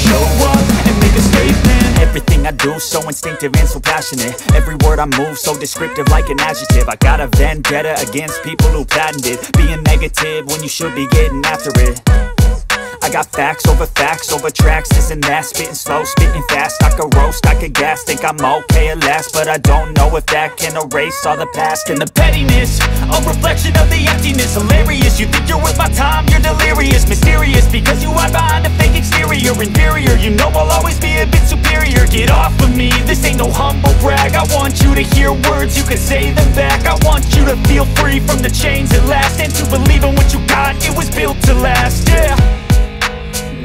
show up and make a statement. Everything I do so instinctive and so passionate. Every word I move so descriptive like an adjective. I got a vendetta against people who patented being negative when you should be getting after it. I got facts over tracks, this and that. Spitting slow, spitting fast, I could roast, I could gas. Think I'm okay at last, but I don't know if that can erase all the past. And the pettiness, a reflection of the emptiness. Hilarious, you think you're worth my time, you're delirious. Mysterious, because you hide behind a fake exterior. Inferior, you know I'll always be a bit superior. Get off of me, this ain't no humble brag. I want you to hear words, you can say them back. I want you to feel free from the chains at last, and to believe in what you got, it was built to last, yeah.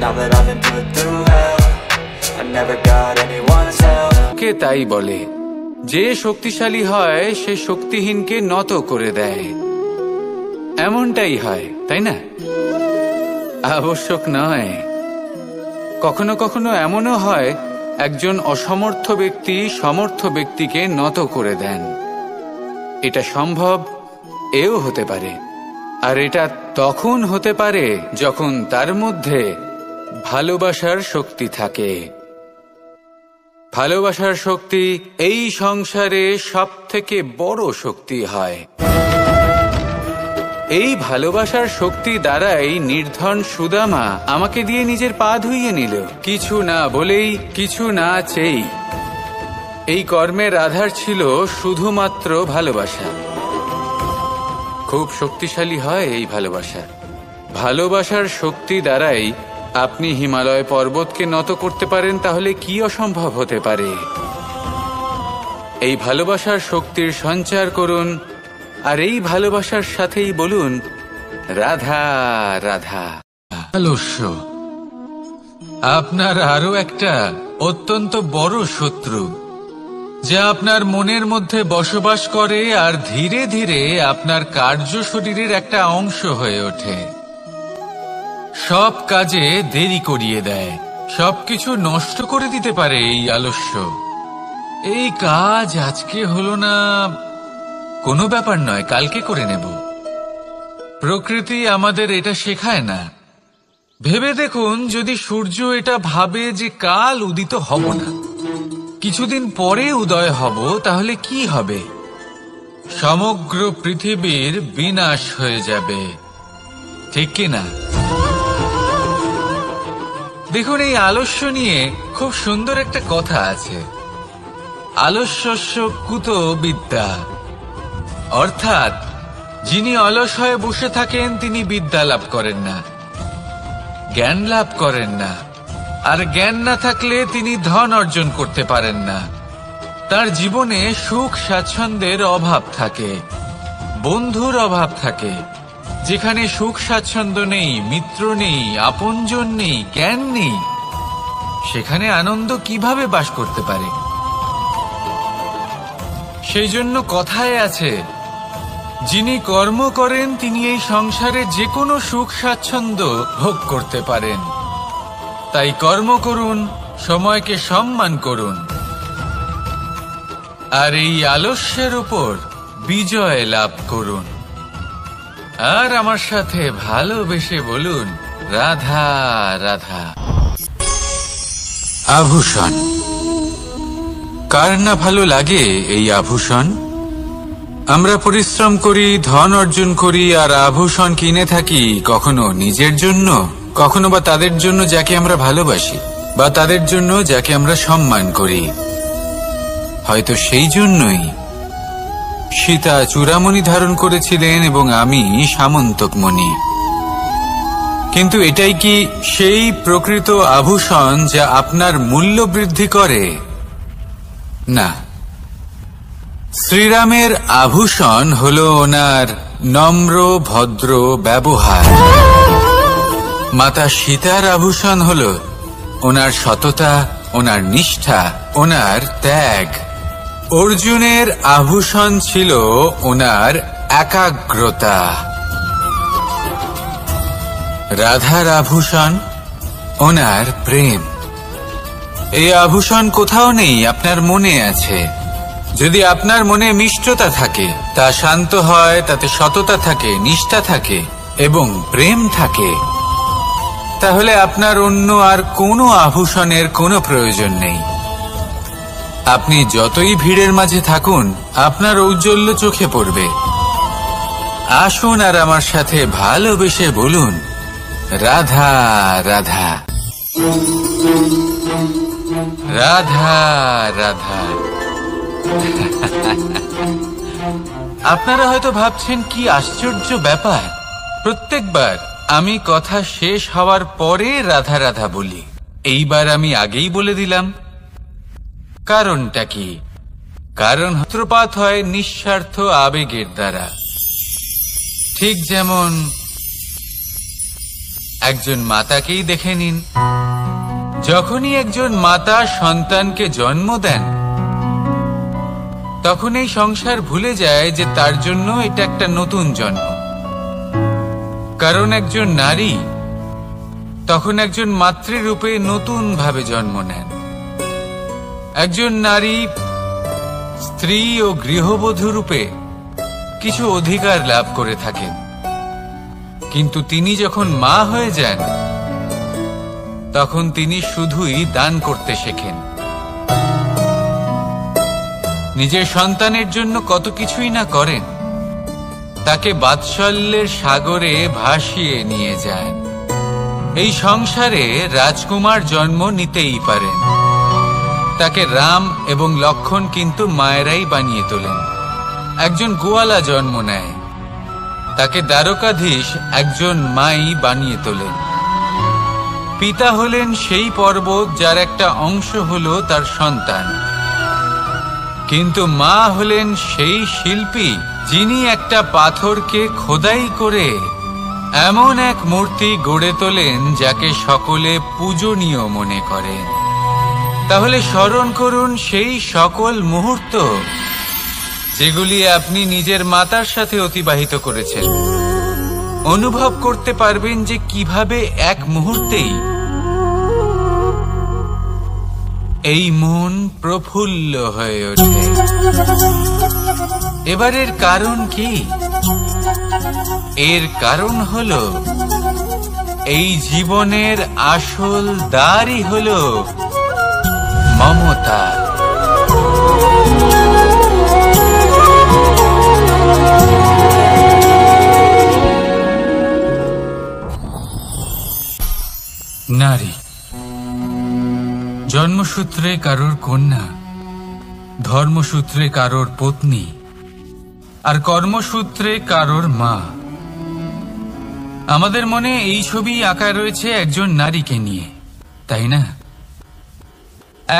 Now that I've been put through hell, I never got anyone's help. কে তাই বলে যে শক্তিশালী হয় সে শক্তিহীনকে নত করে দেয়, এমনটাই হয় তাই না? আবশ্যক নয়, কখনো কখনো এমনও হয় একজন অসমর্থ ব্যক্তি সমর্থ ব্যক্তিকে নত করে দেন। এটা সম্ভব, এও হতে পারে। আর এটা তখন হতে পারে যখন তার মধ্যে ভালোবাসার শক্তি থাকে। ভালোবাসার শক্তি এই সংসারে সবথেকে বড় শক্তি হয়। এই ভালোবাসার শক্তি দ্বারাই নির্ধন সুদামা আমাকে দিয়ে নিজের পা ধুইয়ে নিল, কিছু না বলেই, কিছু না চেয়েই। এই কর্মের আধার ছিল শুধুমাত্র ভালোবাসা। খুব শক্তিশালী হয় এই ভালোবাসা। ভালোবাসার শক্তি দ্বারাই আপনি হিমালয় পর্বতকে নত করতে পারেন, তাহলে কি অসম্ভব হতে পারে? এই ভালোবাসার শক্তির সঞ্চার করুন, আর এই ভালোবাসার সাথেই বলুন রাধা রাধা। আলস্য আপনার আরো একটা অত্যন্ত বড় শত্রু, যা আপনার মনের মধ্যে বসবাস করে আর ধীরে ধীরে আপনার কার্য শরীরের একটা অংশ হয়ে ওঠে। সব কাজে দেরি করিয়ে দেয়, সবকিছু নষ্ট করে দিতে পারে এই আলস্য। এই কাজ আজকে হলো না, কোনো ব্যাপার নয়, কালকে করে নেব। প্রকৃতি আমাদের এটা শেখায় না। ভেবে দেখুন, যদি সূর্য এটা ভাবে যে কাল উদিত হব না, কিছুদিন পরে উদয় হব, তাহলে কি হবে? সমগ্র পৃথিবীর বিনাশ হয়ে যাবে, ঠিক কিনা? দেখুন, এই আলস্য নিয়ে খুব সুন্দর একটা কথা আছে, আলস্যস্য কুতো বিদ্যা। অর্থাৎ যিনি অলস হয়ে বসে থাকেন তিনি বিদ্যা লাভ করেন না, জ্ঞান লাভ করেন না, আর জ্ঞান না থাকলে তিনি ধন অর্জন করতে পারেন না। তার জীবনে সুখ স্বাচ্ছন্দ্যের অভাব থাকে, বন্ধুর অভাব থাকে। যেখানে সুখ স্বাচ্ছন্দ্য নেই, মিত্র নেই, আপনজন নেই, জ্ঞান নেই, সেখানে আনন্দ কিভাবে বাস করতে পারে? সেই জন্য কথায় আছে, যিনি কর্ম করেন তিনি এই সংসারে যে কোনো সুখ স্বাচ্ছন্দ্য ভোগ করতে পারেন। তাই কর্ম করুন, সময়কে সম্মান করুন, আর এই আলস্যের উপর বিজয় লাভ করুন। আর আমার সাথে ভালোবেসে বলুন রাধা রাধা। আভূষণ, কার না ভালো লাগে এই আভূষণ? আমরা পরিশ্রম করি, ধন অর্জন করি, আর আভূষণ কিনে থাকি, কখনো নিজের জন্য, কখনো বা তাদের জন্য যাকে আমরা ভালোবাসি, বা তাদের জন্য যাকে আমরা সম্মান করি। হয়তো সেই জন্যই সীতা চূড়ামণি ধারণ করেছিলেন এবং আমি সামন্তকমণি। কিন্তু এটাই কি সেই প্রকৃত আভূষণ যা আপনার মূল্য বৃদ্ধি করে? না, শ্রীরামের আভূষণ হল ওনার নম্র ভদ্র ব্যবহার। মাতা সীতার আভূষণ হল ওনার সততা, ওনার নিষ্ঠা, ওনার ত্যাগ। অর্জুনের আভূষণ ছিল ওনার একাগ্রতা। রাধার আভূষণ ওনার প্রেম। এই আভূষণ কোথাও নেই, আপনার মনে আছে। যদি আপনার মনে মিষ্টতা থাকে, তা শান্ত হয়, তাতে সততা থাকে, নিষ্ঠা থাকে এবং প্রেম থাকে। তাহলে আপনার অন্য আর কোনো আভূষণের কোনো প্রয়োজন নেই। আপনি যতই ভিড়ের মাঝে থাকুন, আপনার ঔজ্জ্বল্য চোখে পড়বে। আসুন আর আমার সাথে ভালোবেসে বলুন, রাধা রাধা রাধা রাধা। আপনারা হয়তো ভাবছেন কি আশ্চর্য ব্যাপার, প্রত্যেকবার আমি কথা শেষ হওয়ার পরে রাধা রাধা বলি। এইবার আমি আগেই বলে দিলাম। কারণটা কি? কারণ সূত্রপাত হয় নিঃস্বার্থ আবেগের দ্বারা। ঠিক যেমন একজন মাতাকেই দেখে নিন। যখনই একজন মাতা সন্তানকে জন্ম দেন, তখন এই সংসার ভুলে যায় যে তার জন্য এটা একটা নতুন জন্ম। কারণ একজন নারী তখন একজন মাতৃরূপে নতুন ভাবে জন্ম নেন। একজন নারী স্ত্রী ও গৃহবধূ রূপে কিছু অধিকার লাভ করে থাকেন, কিন্তু তিনি যখন মা হয়ে যান, তখন তিনি শুধুই দান করতে শেখেন। নিজের সন্তানের জন্য কত কিছুই না করেন, তাকে বাৎসল্যের সাগরে ভাসিয়ে নিয়ে যান। এই সংসারে রাজকুমার জন্ম নিতেই পারেন, তাকে রাম এবং লক্ষণ কিন্তু মায়েরাই বানিয়ে তোলেন। একজন গোয়ালা জন্ম নেয়, তাকে দ্বারকাধীশ একজন মাই বানিয়ে তোলেন। পিতা হলেন সেই পর্বত যার একটা অংশ হলো তার সন্তান, কিন্তু মা হলেন সেই শিল্পী যিনি একটা পাথরকে খোদাই করে এমন এক মূর্তি গড়ে তোলেন যাকে সকলে পূজনীয় মনে করেন। তাহলে স্মরণ করুন সেই সকল মুহূর্ত যেগুলি আপনি নিজের মাতার সাথে অতিবাহিত করেছেন। অনুভব করতে পারবেন যে কিভাবে এক মুহূর্তেই এই মন প্রফুল্ল হয়ে ওঠে। এবারের কারণ কি? এর কারণ হলো এই জীবনের আসল দ্বারই হলো মমতা। নারী জন্মসূত্রে কারোর কন্যা, ধর্মসূত্রে কারোর পত্নী, আর কর্মসূত্রে কারোর মা। আমাদের মনে এই ছবি আঁকা রয়েছে একজন নারীকে নিয়ে, তাই না?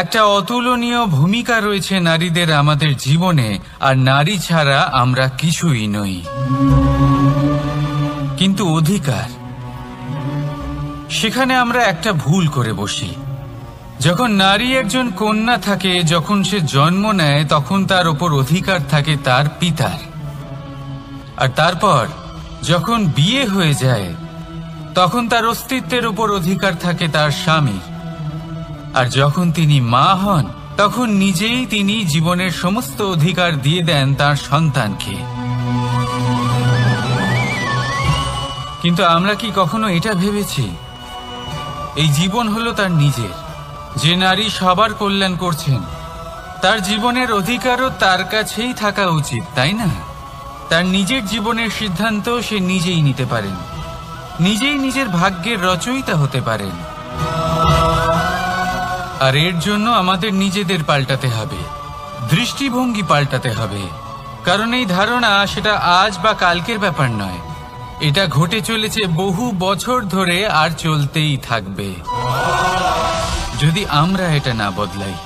একটা অতুলনীয় ভূমিকা রয়েছে নারীদের আমাদের জীবনে, আর নারী ছাড়া আমরা কিছুই নই। কিন্তু অধিকার, সেখানে আমরা একটা ভুল করে বসি। যখন নারী একজন কন্যা থাকে, যখন সে জন্ম নেয়, তখন তার ওপর অধিকার থাকে তার পিতার। আর তারপর যখন বিয়ে হয়ে যায়, তখন তার অস্তিত্বের উপর অধিকার থাকে তার স্বামীর। আর যখন তিনি মা হন, তখন নিজেই তিনি জীবনের সমস্ত অধিকার দিয়ে দেন তার সন্তানকে। কিন্তু আমরা কি কখনো এটা ভেবেছি এই জীবন হলো তার নিজের? যে নারী সবার কল্যাণ করছেন, তার জীবনের অধিকারও তার কাছেই থাকা উচিত, তাই না? তার নিজের জীবনের সিদ্ধান্ত সে নিজেই নিতে পারেন, নিজেই নিজের ভাগ্যের রচয়িতা হতে পারেন। আর এর জন্য আমাদের নিজেদের পাল্টাতে হবে, দৃষ্টিভঙ্গি পাল্টাতে হবে। কারণ এই ধারণা সেটা আজ বা কালকের ব্যাপার নয়, এটা ঘটে চলেছে বহু বছর ধরে আর চলতেই থাকবে যদি আমরা এটা না বদলাই।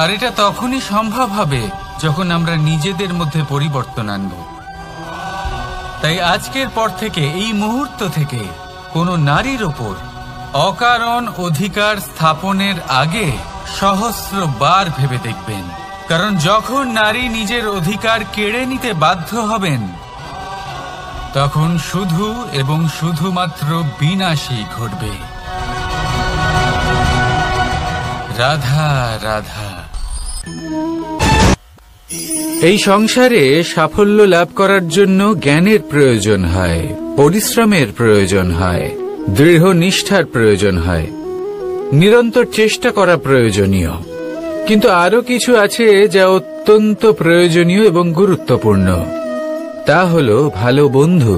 আর এটা তখনই সম্ভব হবে যখন আমরা নিজেদের মধ্যে পরিবর্তন আনব। তাই আজকের পর থেকে, এই মুহূর্ত থেকে, কোনো নারীর ওপর অকারণ অধিকার স্থাপনের আগে সহস্রবার ভেবে দেখবেন। কারণ যখন নারী নিজের অধিকার কেড়ে নিতে বাধ্য হবেন, তখন শুধু এবং শুধুমাত্র বিনাশই ঘটবে। রাধা রাধা। এই সংসারে সাফল্য লাভ করার জন্য জ্ঞানের প্রয়োজন হয়, পরিশ্রমের প্রয়োজন হয়, দৃঢ় নিষ্ঠার প্রয়োজন হয়, নিরন্তর চেষ্টা করা প্রয়োজনীয়। কিন্তু আরো কিছু আছে যা অত্যন্ত প্রয়োজনীয় এবং গুরুত্বপূর্ণ। তা হলো ভালো বন্ধু।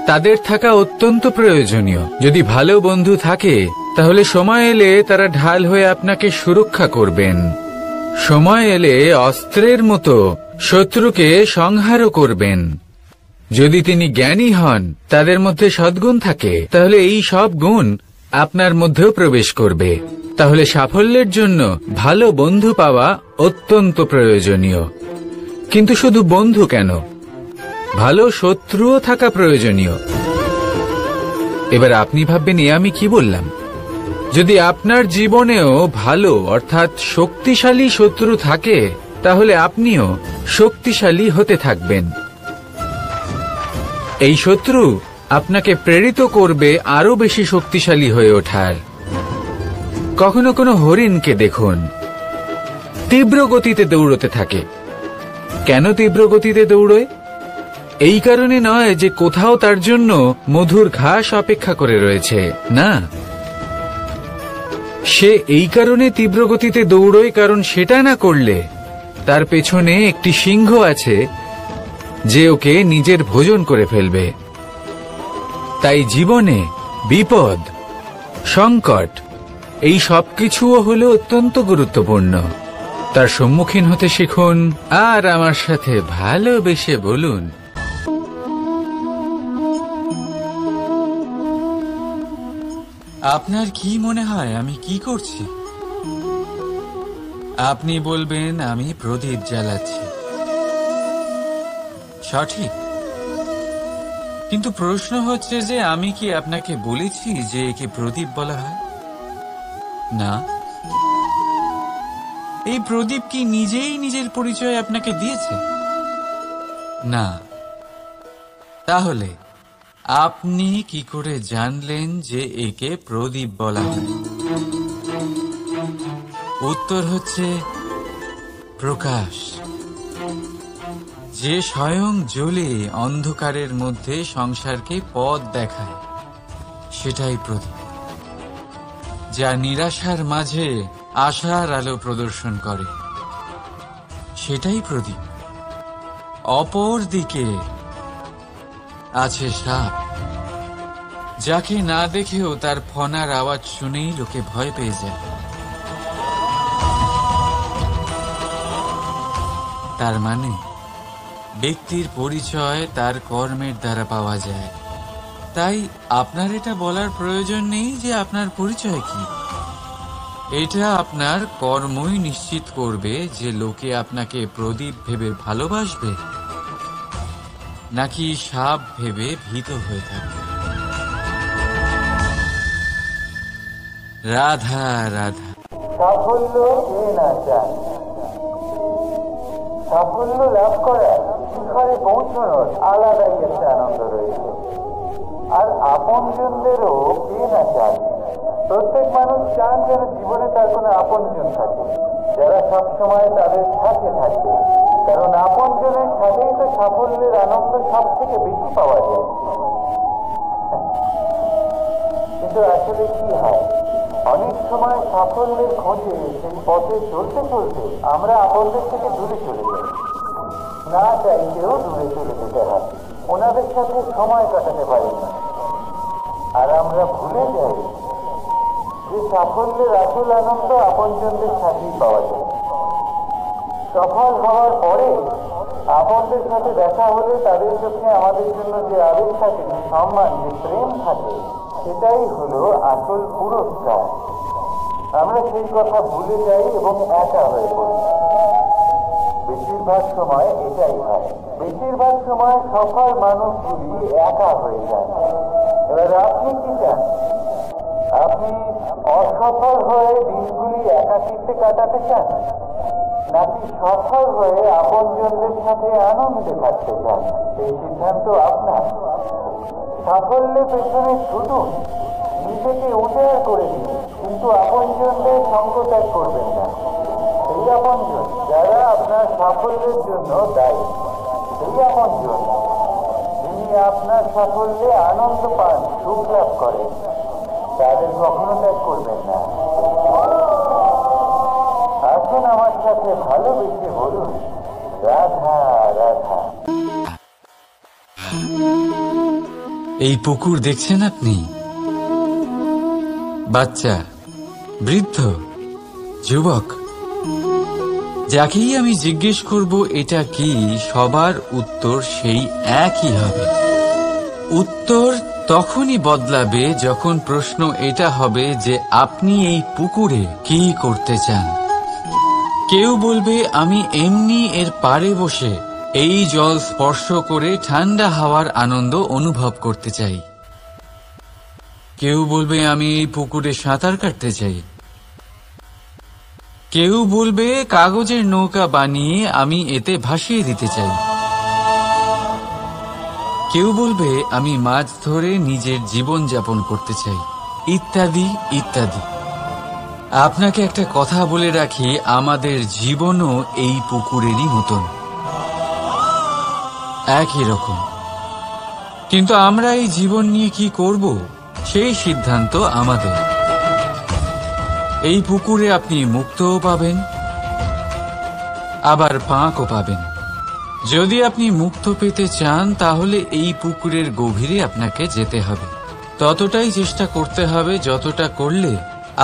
তাদের থাকা অত্যন্ত প্রয়োজনীয়। যদি ভালো বন্ধু থাকে তাহলে সময় এলে তারা ঢাল হয়ে আপনাকে সুরক্ষা করবেন। সময় এলে অস্ত্রের মতো শত্রুকে সংহারও করবেন। যদি তিনি জ্ঞানী হন, তাদের মধ্যে সদ্গুণ থাকে, তাহলে এই সব গুণ আপনার মধ্যেও প্রবেশ করবে। তাহলে সাফল্যের জন্য ভালো বন্ধু পাওয়া অত্যন্ত প্রয়োজনীয়। কিন্তু শুধু বন্ধু কেন, ভালো শত্রুও থাকা প্রয়োজনীয়। এবার আপনি ভাববেন, আমি কি বললাম? যদি আপনার জীবনেও ভালো অর্থাৎ শক্তিশালী শত্রু থাকে, তাহলে আপনিও শক্তিশালী হতে থাকবেন। এই শত্রু আপনাকে প্রেরিত করবে আরো বেশি শক্তিশালী হয়ে ওঠার। কখনো কোনো হরিণকে দেখুন, তীব্র গতিতে দৌড়তে থাকে। কেন তীব্র গতিতে দৌড়য়? এই কারণে নয় যে কোথাও তার জন্য মধুর ঘাস অপেক্ষা করে রয়েছে, না। সে এই কারণে তীব্র গতিতে দৌড়য় কারণ সেটা না করলে তার পেছনে একটি সিংহ আছে যে ওকে নিজের ভোজন করে ফেলবে। তাই জীবনে বিপদ, সংকট, এই সবকিছুও হলো অত্যন্ত গুরুত্বপূর্ণ। তার সম্মুখীন হতে শিখুন আর আমার সাথে ভালোবেসে বলুন, আপনার কি মনে হয় আমি কি করছি? আপনি বলবেন, আমি প্রদীপ জ্বালাচ্ছি। সঠিক। কিন্তু প্রশ্ন হচ্ছে যে আমি কি আপনাকে বলেছি যে একে প্রদীপ বলা হয়? না। এই প্রদীপ কি নিজেই নিজের পরিচয় আপনাকে দিয়েছে? না। তাহলে আপনি কি করে জানলেন যে একে প্রদীপ বলা হয়? উত্তর হচ্ছে প্রকাশ, যে স্বয়ং জ্বলে অন্ধকারের মধ্যে সংসারকে পথ দেখায়, সেটাই প্রদীপ। যা নিরাশার মাঝে আশার আলো প্রদর্শন করে, সেটাই প্রদীপ। অপর দিকে আছে সাপ, যাকে না দেখেও তার ফনার আওয়াজ শুনেই লোকে ভয় পেয়ে যায়। তার মানে ব্যক্তির পরিচয় তার কর্মের দ্বারা পাওয়া যায়। তাই আপনার এটা বলার প্রয়োজন নেই যে আপনার পরিচয় কি। এটা আপনার কর্মই নিশ্চিত করবে যে লোকে আপনাকে প্রদীপ ভেবে ভালোবাসবে নাকি সাপ ভেবে ভীত হয়ে থাকবে। রাধা রাধা। সাফল্য কে না চায়? সাফল্য লাভ করা, শিখরে পৌঁছানোর আলাদাই একটা আনন্দ রয়েছে। আর আপনজনদেরও কে না চান? প্রত্যেক মানুষ চান যেন জীবনে তার কোনো আপনজন থাকে, যারা সবসময় তাদের সাথে থাকবে। কারণ আপনজনের সাথেই তো সাফল্যের আনন্দ সব থেকে বেশি পাওয়া যায়। কিন্তু আসলে কি হয়, অনেক সময় সাফল্যের খোঁজে সেই পথে চলতে চলতে আমরা আপনদের থেকে দূরে চলে যাই। না চাইতেও দূরে চলে যেতে হয়, ওনাদের সাথে সময় কাটাতে পারি না। আর আমরা ভুলে যাই যে সাফল্যের আসল আনন্দ আপনজনদের সাথেই পাওয়া যায়। সফল হওয়ার পরে আপনদের সাথে দেখা হলে তাদের চোখে আমাদের জন্য যে আবেগ থাকে, যে সম্মান, যে প্রেম থাকে, সেটাই হলো আসল পুরস্কার। আমরা সেই কথা ভুলে যাই এবং একা হয়ে পড়ি। বেশিরভাগ সময় এটাই হয়। বেশিরভাগ সময় সফল মানুষগুলি একা হয়ে যায়। এবার আপনি কি চান? আপনি অসফল হয়ে দিনগুলি একাকিত্বে কাটাতে চান, নাকি সফল হয়ে আপনজনদের সাথে আনন্দে থাকতে চান? এই সিদ্ধান্ত আপনার। সাফল্যের পেছনে ছুটুন, নিজেকে উজাড় করে দিন, কিন্তু আপনজনদের সঙ্গ ত্যাগ করবেন না। সেই আপনজন যারা আপনার সাফল্যের জন্য দায়ী, সেই আপনজন যিনি আপনার সাফল্যে আনন্দ পান, সুখ লাভ করেন, তাদের কখনো ত্যাগ করবেন না। আসুন আমার সাথে ভালোবেসে বলুন, রাধা রাধা। এই পুকুর দেখছেন আপনি? বাচ্চা, বৃদ্ধ, যুবক, যাকেই আমি জিজ্ঞেস করব এটা কি, সবার উত্তর সেই একই হবে। উত্তর তখনই বদলাবে যখন প্রশ্ন এটা হবে যে আপনি এই পুকুরে কি করতে চান। কেউ বলবে আমি এমনি এর পাড়ে বসে এই জল স্পর্শ করে ঠান্ডা হাওয়ার আনন্দ অনুভব করতে চাই। কেউ বলবে আমি এই পুকুরে সাঁতার কাটতে চাই। কেউ বলবে কাগজের নৌকা বানিয়ে আমি এতে ভাসিয়ে দিতে চাই। কেউ বলবে আমি মাছ ধরে নিজের জীবন যাপন করতে চাই, ইত্যাদি ইত্যাদি। আপনাকে একটা কথা বলে রাখি, আমাদের জীবনও এই পুকুরেরই মতন, একই রকম। কিন্তু আমরা এই জীবন নিয়ে কি করব সেই সিদ্ধান্ত আমাদের। এই পুকুরে আপনি মুক্তও পাবেন, আবার পাঁকও পাবেন। যদি আপনি মুক্ত পেতে চান তাহলে এই পুকুরের গভীরে আপনাকে যেতে হবে, ততটাই চেষ্টা করতে হবে যতটা করলে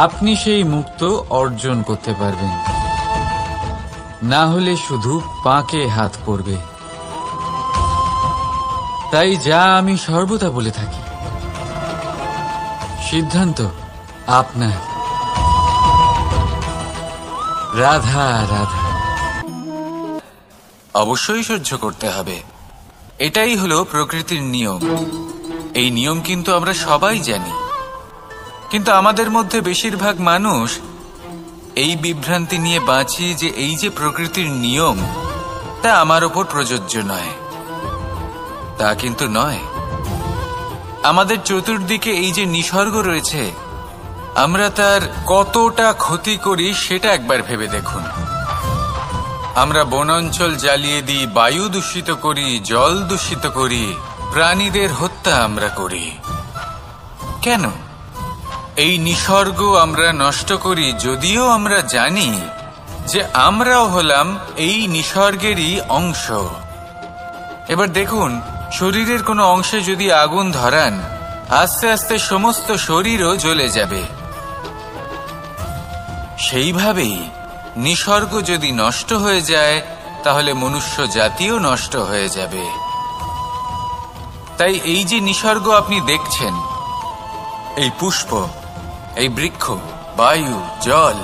আপনি সেই মুক্ত অর্জন করতে পারবেন। না হলে শুধু পাঁকে হাত পড়বে। তাই যা আমি সর্বদা বলে থাকি, সিদ্ধান্ত আপনার। রাধা রাধা। অবশ্যই সহ্য করতে হবে, এটাই হলো প্রকৃতির নিয়ম। এই নিয়ম কিন্তু আমরা সবাই জানি, কিন্তু আমাদের মধ্যে বেশিরভাগ মানুষ এই বিভ্রান্তি নিয়ে বাঁচি যে এই যে প্রকৃতির নিয়ম তা আমার ওপর প্রযোজ্য নয়। তা কিন্তু নয়। আমাদের চতুর্দিকে এই যে নিসর্গ রয়েছে, আমরা তার কতটা ক্ষতি করি সেটা একবার ভেবে দেখুন। আমরা বনাঞ্চল জ্বালিয়ে দিই, বায়ু দূষিত করি, জল দূষিত করি, প্রাণীদের হত্যা আমরা করি। কেন? এই নিসর্গ আমরা নষ্ট করি, যদিও আমরা জানি যে আমরাও হলাম এই নিসর্গেরই অংশ। এবার দেখুন, শরীরের কোনো অংশে যদি আগুন ধরান, আস্তে আস্তে সমস্ত শরীরও জ্বলে যাবে। সেইভাবেই নিসর্গ যদি নষ্ট হয়ে যায় তাহলে মনুষ্য জাতিও নষ্ট হয়ে যাবে। তাই এই যে নিসর্গ আপনি দেখছেন, এই পুষ্প, এই বৃক্ষ, বায়ু, জল,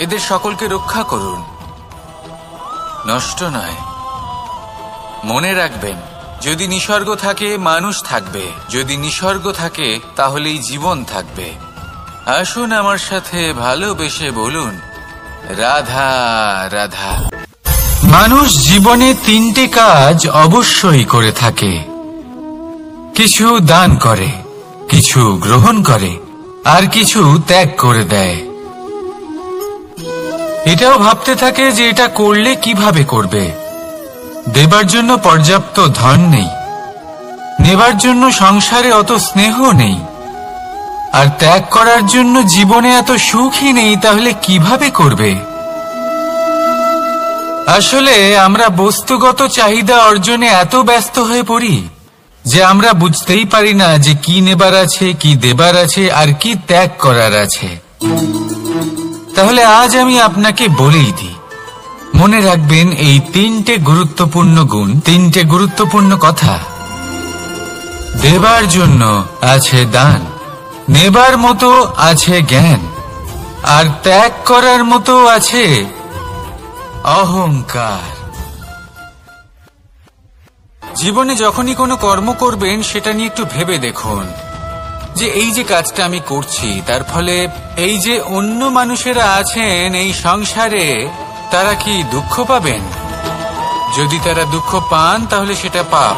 এদের সকলকে রক্ষা করুন, নষ্ট নয়। মনে রাখবেন, যদি নিসর্গ থাকে মানুষ থাকবে, যদি নিসর্গ থাকে তাহলেই জীবন থাকবে। আসুন আমার সাথে ভালোবেসে বলুন, রাধা রাধা। মানুষ জীবনে তিনটে কাজ অবশ্যই করে থাকে, কিছু দান করে, কিছু গ্রহণ করে, আর কিছু ত্যাগ করে দেয়। এটাও ভাবতে থাকে যে এটা করলে কিভাবে করবে। দেবার জন্য পর্যাপ্ত ধন নেই, নেবার জন্য সংসারে অত স্নেহ নেই, আর ত্যাগ করার জন্য জীবনে এত সুখই নেই, তাহলে কিভাবে করবে? আসলে আমরা বস্তুগত চাহিদা অর্জনে এত ব্যস্ত হয়ে পড়ি যে আমরা বুঝতেই পারি না যে কি নেবার আছে, কি দেবার আছে, আর কি ত্যাগ করার আছে। তাহলে আজ আমি আপনাকে বলেই দিই, মনে রাখবেন এই তিনটে গুরুত্বপূর্ণ গুণ, তিনটে গুরুত্বপূর্ণ কথা। দেবার জন্য আছে দান, নেবার মতো আছে জ্ঞান, আর ত্যাগ করার মতো আছে অহংকার। জীবনে যখনই কোনো কর্ম করবেন সেটা নিয়ে একটু ভেবে দেখুন যে এই যে কাজটা আমি করছি তার ফলে এই যে অন্য মানুষেরা আছেন এই সংসারে, তারা কি দুঃখ পাবেন? যদি তারা দুঃখ পান তাহলে সেটা পাপ।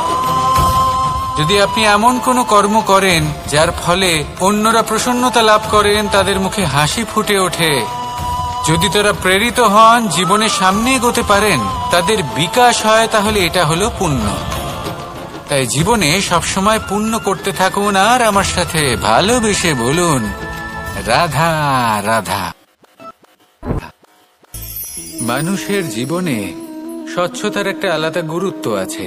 যদি আপনি এমন কোনো কর্ম করেন যার ফলে অন্যরা প্রসন্নতা লাভ করেন, তাদের মুখে হাসি ফুটে ওঠে, যদি তারা প্রেরিত হন, জীবনে সামনে এগোতে পারেন, তাদের বিকাশ হয়, তাহলে এটা হলো পুণ্য। তাই জীবনে সবসময় পুণ্য করতে থাকুন আর আমার সাথে ভালোবেসে বলুন রাধা রাধা। মানুষের জীবনে স্বচ্ছতার একটা আলাদা গুরুত্ব আছে।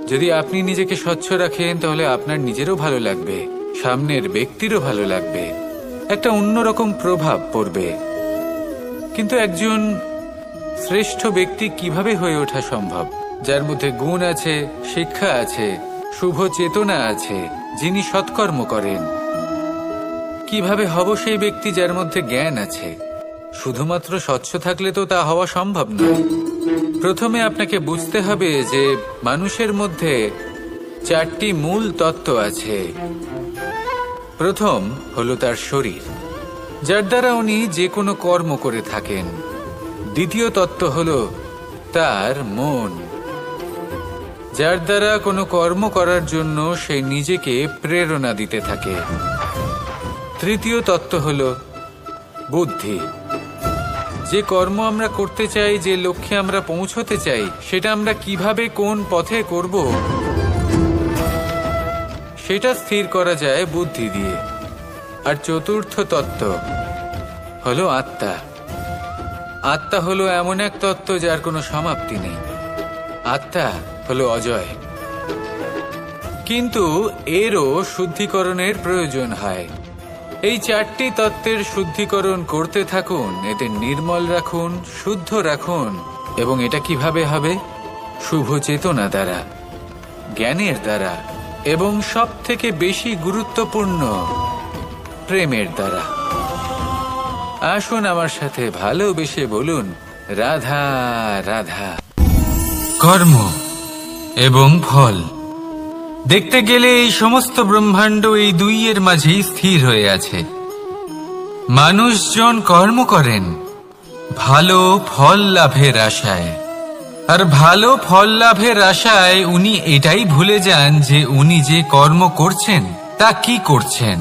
যদি আপনি নিজেকে স্বচ্ছ রাখেন তাহলে আপনার নিজেরও ভালো লাগবে, সামনের ব্যক্তিরও ভালো লাগবে, একটা অন্যরকম প্রভাব পড়বে। কিন্তু একজন শ্রেষ্ঠ ব্যক্তি কিভাবে হয়ে ওঠা সম্ভব? যার মধ্যে গুণ আছে, শিক্ষা আছে, শুভ চেতনা আছে, যিনি সৎকর্ম করেন। কিভাবে হব সেই ব্যক্তি যার মধ্যে জ্ঞান আছে? শুধুমাত্র স্বচ্ছ থাকলে তো তা হওয়া সম্ভব নয়। প্রথমে আপনাকে বুঝতে হবে যে মানুষের মধ্যে 4টি মূল তত্ত্ব আছে। প্রথম হলো তার শরীর, যার দ্বারা উনি যে কোনো কর্ম করে থাকেন। দ্বিতীয় তত্ত্ব হলো তার মন, যার দ্বারা কোনো কর্ম করার জন্য সে নিজেকে প্রেরণা দিতে থাকে। তৃতীয় তত্ত্ব হলো বুদ্ধি, যে কর্ম আমরা করতে চাই, যে লক্ষ্যে আমরা পৌঁছতে চাই, সেটা আমরা কিভাবে কোন পথে করব সেটা স্থির করা যায় বুদ্ধি দিয়ে। আর চতুর্থ তত্ত্ব হলো আত্মা। আত্মা হলো এমন এক তত্ত্ব যার কোনো সমাপ্তি নেই। আত্মা হলো অজয়। কিন্তু এরও শুদ্ধিকরণের প্রয়োজন হয়। এই 4টি তত্ত্বের শুদ্ধিকরণ করতে থাকুন, এতে নির্মল রাখুন, শুদ্ধ রাখুন। এবং এটা কিভাবে হবে? শুভ চেতনা দ্বারা, জ্ঞানের দ্বারা, এবং সবথেকে বেশি গুরুত্বপূর্ণ প্রেমের দ্বারা। আসুন আমার সাথে ভালোবেসে বলুন রাধা রাধা। কর্ম এবং ফল। দেখতে গেলে এই সমস্ত ব্রহ্মাণ্ড এই দুইয়ের মাঝেই স্থির হয়ে আছে। মানুষজন কর্ম করেন ভালো ফল লাভের আশায়, আর ভালো ফল লাভের আশায় উনি এটাই ভুলে যান যে উনি যে কর্ম করছেন তা কি করছেন।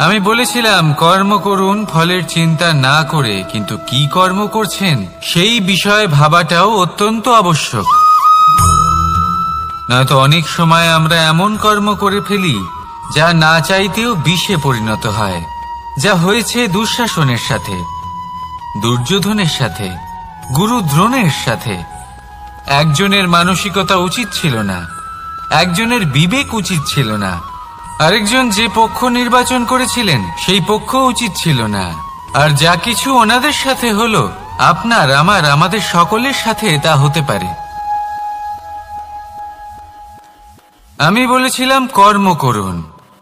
আমি বলেছিলাম কর্ম করুন ফলের চিন্তা না করে, কিন্তু কি কর্ম করছেন সেই বিষয়ে ভাবাটাও অত্যন্ত আবশ্যক। নয়তো অনেক সময় আমরা এমন কর্ম করে ফেলি যা না চাইতেও বিষে পরিণত হয়। যা হয়েছে দুঃশাসনের সাথে, দুর্যোধনের সাথে, গুরু দ্রোণের সাথে। একজনের মানসিকতা উচিত ছিল না, একজনের বিবেক উচিত ছিল না, আরেকজন যে পক্ষ নির্বাচন করেছিলেন সেই পক্ষ উচিত ছিল না। আর যা কিছু ওনাদের সাথে হলো, আপনার, আমার, আমাদের সকলের সাথে তা হতে পারে। আমি বলেছিলাম কর্ম করুন,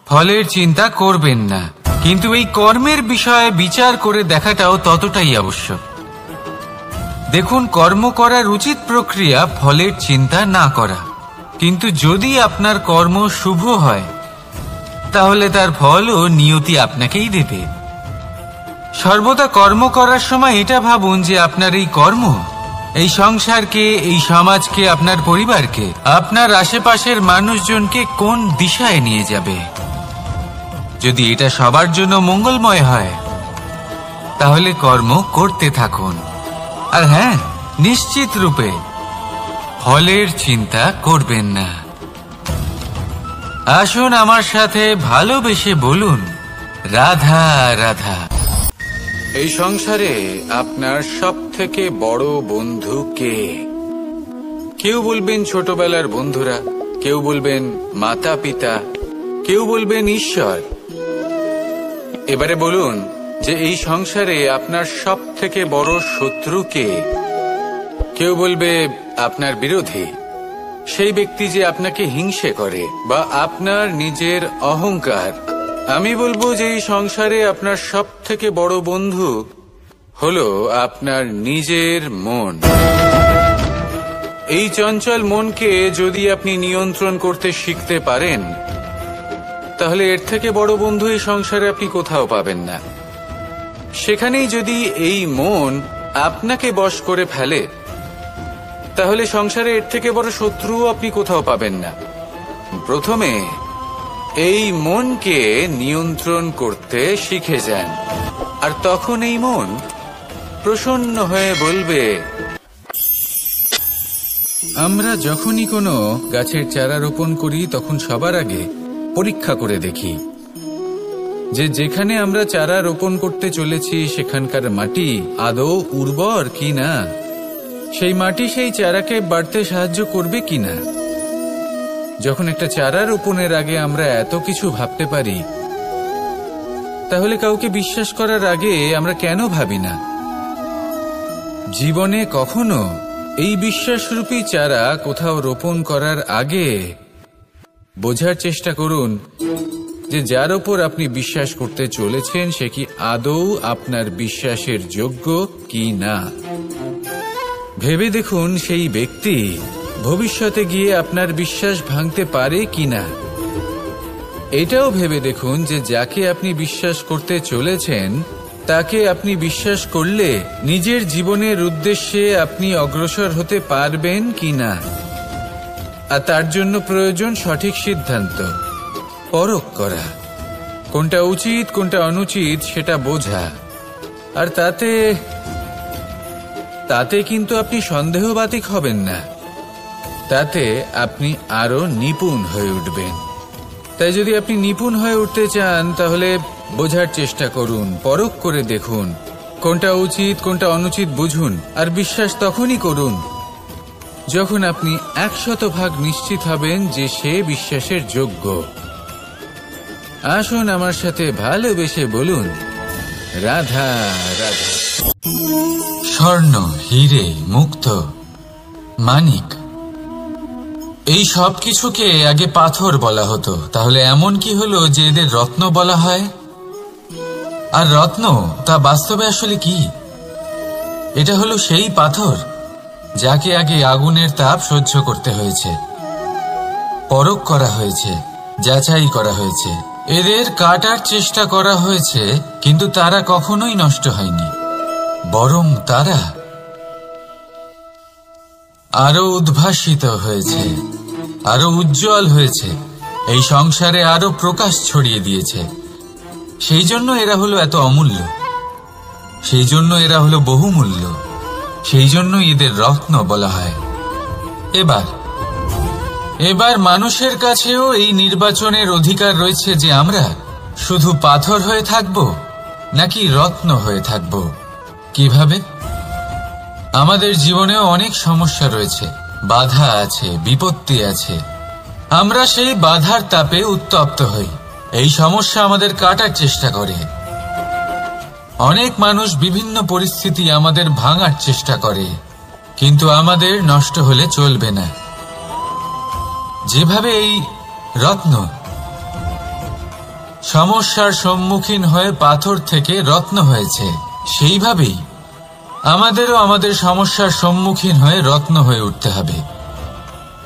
ফলের চিন্তা করবেন না, কিন্তু এই কর্মের বিষয়ে বিচার করে দেখাটাও ততটাই আবশ্যক। দেখুন, কর্ম করার উচিত প্রক্রিয়া ফলের চিন্তা না করা। কিন্তু যদি আপনার কর্ম শুভ হয় তাহলে তার ফলও নিয়তি আপনাকেই দেবে। সর্বদা কর্ম করার সময় এটা ভাবুন যে আপনার এই কর্ম এই সংসারকে, এই সমাজকে, আপনার পরিবারকে, আপনার আশেপাশের মানুষজনকে কোন দিশায় নিয়ে যাবে। যদি এটা সবার জন্য মঙ্গলময় হয় তাহলে কর্ম করতে থাকুন। আর হ্যাঁ, নিশ্চিত রূপে ফলের চিন্তা করবেন না। আসুন আমার সাথে ভালোবেসে বলুন রাধা রাধা। এই সংসারে আপনার সবথেকে বড় বন্ধু কে? কেউ বলবেন ছোটবেলার বন্ধুরা, কেউ বলবেন মাতা পিতা, কেউ বলবেন ঈশ্বর। এবারে বলুন যে এই সংসারে আপনার সবথেকে বড় শত্রু কে? কেউ বলবে আপনার বিরোধী, সেই ব্যক্তি যে আপনাকে হিংসে করে, বা আপনার নিজের অহংকার। আমি বলবো যে এই সংসারে আপনার সবথেকে বড় বন্ধু হলো আপনার নিজের মন। এই চঞ্চল মনকে যদি আপনি নিয়ন্ত্রণ করতে শিখতে পারেন তাহলে এর থেকে বড় বন্ধু এই সংসারে আপনি কোথাও পাবেন না। সেখানেই যদি এই মন আপনাকে বশ করে ফেলে তাহলে সংসারে এর থেকে বড় শত্রুও আপনি কোথাও পাবেন না। প্রথমে এই মনকে নিয়ন্ত্রণ করতে শিখে যান, আর তখন এই মন প্রসন্ন হয়ে বলবে আমরা যখনই কোনো গাছের চারা রোপণ করি তখন সবার আগে পরীক্ষা করে দেখি যে যেখানে আমরা চারা রোপণ করতে চলেছি সেখানকার মাটি আদৌ উর্বর কি না, সেই মাটি সেই চারাকে বাড়তে সাহায্য করবে কিনা। যখন একটা চারা রোপণের আগে আমরা এত কিছু ভাবতে পারি, তাহলে কাউকে বিশ্বাস করার আগে আমরা কেন ভাবি না? জীবনে কখনো এই বিশ্বাসরূপী চারা কোথাও রোপণ করার আগে বোঝার চেষ্টা করুন যে যার ওপর আপনি বিশ্বাস করতে চলেছেন সে কি আদৌ আপনার বিশ্বাসের যোগ্য কি না। ভেবে দেখুন সেই ব্যক্তি ভবিষ্যতে গিয়ে আপনার বিশ্বাস ভাঙতে পারে কিনা। এটাও ভেবে দেখুন যে যাকে আপনি বিশ্বাস করতে চলেছেন তাকে আপনি বিশ্বাস করলে নিজের জীবনের উদ্দেশ্যে আপনি অগ্রসর হতে পারবেন কিনা। আর তার জন্য প্রয়োজন সঠিক সিদ্ধান্ত, পরখ করা, কোনটা উচিত কোনটা অনুচিত সেটা বোঝা। আর তাতে কিন্তু আপনি সন্দেহবাতিক হবেন না, তাতে আপনি আরো নিপুণ হয়ে উঠবেন। তাই যদি আপনি নিপুণ হয়ে উঠতে চান তাহলে বোঝার চেষ্টা করুন, পরখ করে দেখুন, কোনটা উচিত কোনটা অনুচিত বুঝুন। আর বিশ্বাস তখনই করুন যখন আপনি 100% নিশ্চিত হবেন যে সে বিশ্বাসের যোগ্য। আসুন আমার সাথে ভালোবেসে বলুন, রাধা রাধা। স্বর্ণ, হীরে, মুক্ত, মানিক, এই সব কিছুকে আগে পাথর বলা হতো। তাহলে এমন কি হলো যে এদের রত্ন বলা হয়? আর রত্ন তা বাস্তবে আসলে কি? এটা হলো সেই পাথর যাকে আগে আগুনের তাপ সহ্য করতে হয়েছে, পরখ করা হয়েছে, যাচাই করা হয়েছে, এদের কাটার চেষ্টা করা হয়েছে, কিন্তু তারা কখনোই নষ্ট হয়নি, বরং তারা আরো উদ্ভাসিত হয়েছে, আরো উজ্জ্বল হয়েছে, এই সংসারে আরো প্রকাশ ছড়িয়ে দিয়েছে। সেই জন্য এরা হলো এত অমূল্য, সেই জন্য এরা হলো বহুমূল্য, সেই জন্য এদের রত্ন বলা হয়। এবার মানুষের কাছেও এই নির্বাচনের অধিকার রয়েছে যে আমরা শুধু পাথর হয়ে থাকব নাকি রত্ন হয়ে থাকব। কিভাবে? আমাদের জীবনেও অনেক সমস্যা রয়েছে, বাধা আছে, বিপত্তি আছে। আমরা সেই বাধার তাপে উত্তপ্ত হই, এই সমস্যা আমাদের কাটার চেষ্টা করে। অনেক মানুষ বিভিন্ন পরিস্থিতি আমাদের ভাঙার চেষ্টা করে, কিন্তু আমাদের নষ্ট হলে চলবে না। যেভাবে এই রত্ন সমস্যার সম্মুখীন হয়ে পাথর থেকে রত্ন হয়েছে, সেইভাবেই আমাদেরও আমাদের সমস্যার সম্মুখীন হয়ে রত্ন হয়ে উঠতে হবে,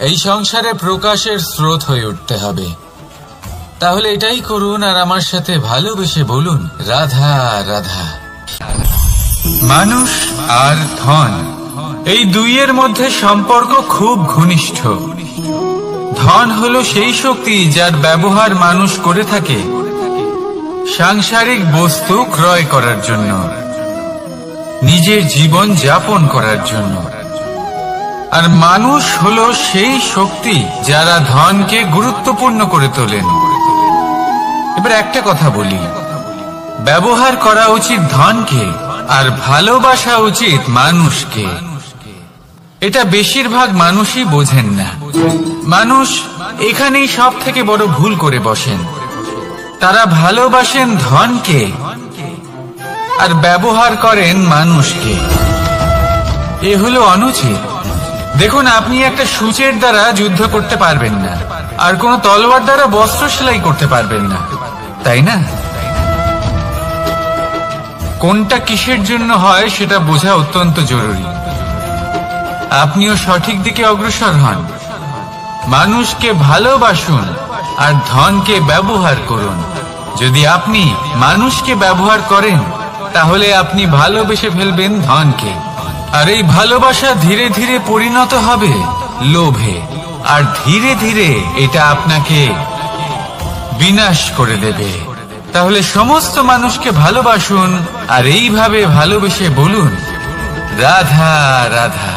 এই সংসারে প্রকাশের স্রোত হয়ে উঠতে হবে। তাহলে এটাই করুন আর আমার সাথে ভালোবেসে বলুন, রাধা রাধা। মানুষ আর ধন, এই দুইয়ের মধ্যে সম্পর্ক খুব ঘনিষ্ঠ। ধন হলো সেই শক্তি যার ব্যবহার মানুষ করে থাকে সাংসারিক বস্তু ক্রয় করার জন্য, নিজের জীবন যাপন করার জন্য। আর মানুষ হলো সেই শক্তি যারা ধনকে গুরুত্বপূর্ণ করে তোলেন। এবার একটা কথা বলি, ব্যবহার করা উচিত ধনকে আর ভালোবাসা উচিত মানুষকে। এটা বেশিরভাগ মানুষই বোঝেন না। মানুষ এখানেই সব থেকে বড় ভুল করে বসেন। তারা ভালোবাসেন ধনকে আর ব্যবহার করেন মানুষকে। এ হলো অনুচিত। দেখুন, আপনি একটা সূচের দ্বারা যুদ্ধ করতে পারবেন না, আর কোন তলোয়ার দ্বারা বস্ত্র সেলাই করতে পারবেন না, তাই না? কোনটা কিসের জন্য হয় সেটা বোঝা অত্যন্ত জরুরি। আপনিও সঠিক দিকে অগ্রসর হন, মানুষকে ভালোবাসুন আর ধনকে ব্যবহার করুন। যদি আপনি মানুষকে ব্যবহার করেন তাহলে আপনি ভালোবেসে ফেলবেন ধনকে, আর এই ভালোবাসা ধীরে ধীরে পরিণত হবে লোভে, আর ধীরে ধীরে এটা আপনাকে বিনাশ করে দেবে। তাহলে সমস্ত মানুষকে ভালোবাসুন আর এইভাবে ভালোবেসে বলুন, রাধা রাধা।